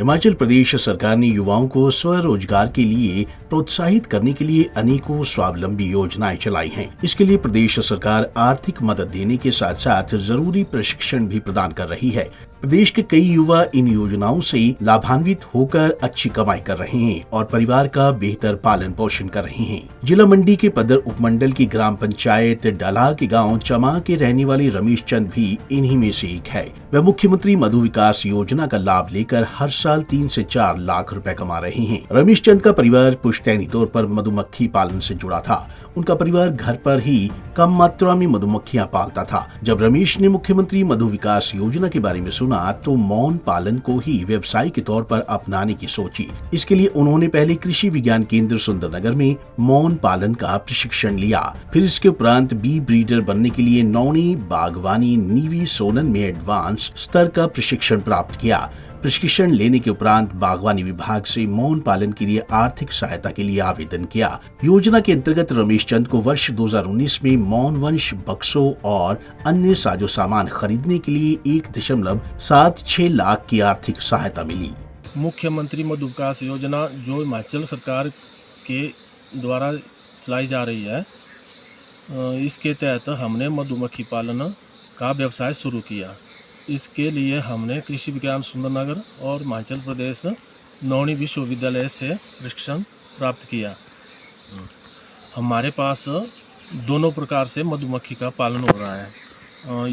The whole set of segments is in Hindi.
हिमाचल प्रदेश सरकार ने युवाओं को स्वरोजगार के लिए प्रोत्साहित करने के लिए अनेकों स्वावलंबी योजनाएं चलाई हैं। इसके लिए प्रदेश सरकार आर्थिक मदद देने के साथ साथ जरूरी प्रशिक्षण भी प्रदान कर रही है। प्रदेश के कई युवा इन योजनाओं से लाभान्वित होकर अच्छी कमाई कर रहे हैं और परिवार का बेहतर पालन पोषण कर रहे हैं। जिला मंडी के पदर उपमंडल की ग्राम पंचायत डाला के गांव चमा के रहने वाले रमेश चंद भी इन्हीं में से एक है। वह मुख्यमंत्री मधु विकास योजना का लाभ लेकर हर साल 3 से 4 लाख रुपए कमा रहे हैं। रमेश चंद का परिवार पुश्तैनी तौर पर मधुमक्खी पालन से जुड़ा था। उनका परिवार घर पर ही कम मात्रा में मधुमक्खियां पालता था। जब रमेश ने मुख्यमंत्री मधु विकास योजना के बारे में सुना तो मौन पालन को ही व्यवसाय के तौर पर अपनाने की सोची। इसके लिए उन्होंने पहले कृषि विज्ञान केंद्र सुंदरनगर में मौन पालन का प्रशिक्षण लिया। फिर इसके उपरांत बी ब्रीडर बनने के लिए नौनी बागवानी नीवी सोलन में एडवांस स्तर का प्रशिक्षण प्राप्त किया। प्रशिक्षण लेने के उपरांत बागवानी विभाग से मौन पालन के लिए आर्थिक सहायता के लिए आवेदन किया। योजना के अंतर्गत रमेश चंद को वर्ष 2019 में मौन वंश बक्सों और अन्य साजो सामान खरीदने के लिए 1.76 लाख की आर्थिक सहायता मिली। मुख्यमंत्री मधु विकास योजना जो हिमाचल सरकार के द्वारा चलाई जा रही है, इसके तहत हमने मधुमक्खी पालन का व्यवसाय शुरू किया। इसके लिए हमने कृषि विज्ञान सुंदरनगर और हिमाचल प्रदेश नौणी विश्वविद्यालय से प्रशिक्षण प्राप्त किया। हमारे पास दोनों प्रकार से मधुमक्खी का पालन हो रहा है।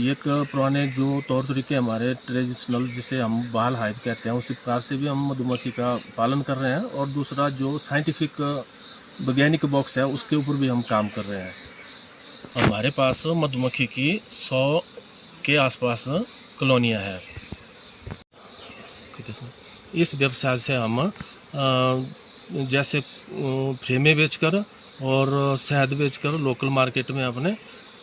एक पुराने जो तौर तरीके हमारे ट्रेडिशनल जिसे हम बाल हाइव कहते हैं, उसी प्रकार से भी हम मधुमक्खी का पालन कर रहे हैं, और दूसरा जो साइंटिफिक वैज्ञानिक बॉक्स है उसके ऊपर भी हम काम कर रहे हैं। हमारे पास मधुमक्खी की 100 के आसपास कॉलोनियाँ है। इस व्यवसाय से हम जैसे फ्रेमें बेचकर और शहद बेचकर लोकल मार्केट में अपने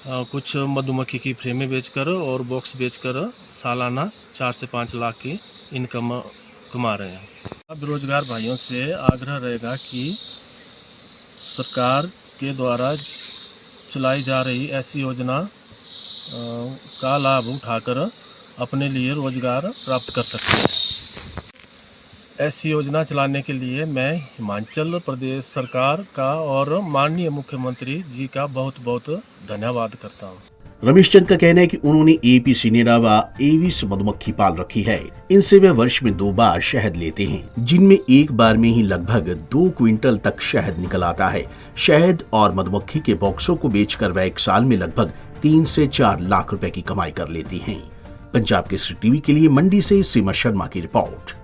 कुछ मधुमक्खी की फ्रेमें बेचकर और बॉक्स बेचकर सालाना 4 से 5 लाख की इनकम कमा रहे हैं। बेरोजगार भाइयों से आग्रह रहेगा कि सरकार के द्वारा चलाई जा रही ऐसी योजना का लाभ उठाकर अपने लिए रोजगार प्राप्त कर सकते हैं। ऐसी योजना चलाने के लिए मैं हिमाचल प्रदेश सरकार का और माननीय मुख्यमंत्री जी का बहुत बहुत धन्यवाद करता हूँ। रमेश चंद का कहना है कि उन्होंने एपी सिनेरा व एविस मधुमक्खी पाल रखी है। इनसे वे वर्ष में 2 बार शहद लेते हैं, जिनमें एक बार में ही लगभग 2 क्विंटल तक शहद निकल आता है। शहद और मधुमक्खी के बॉक्सों को बेचकर वह एक साल में लगभग 3 से 4 लाख रुपए की कमाई कर लेती हैं। पंजाब केसरी टीवी के लिए मंडी से सीमा शर्मा की रिपोर्ट।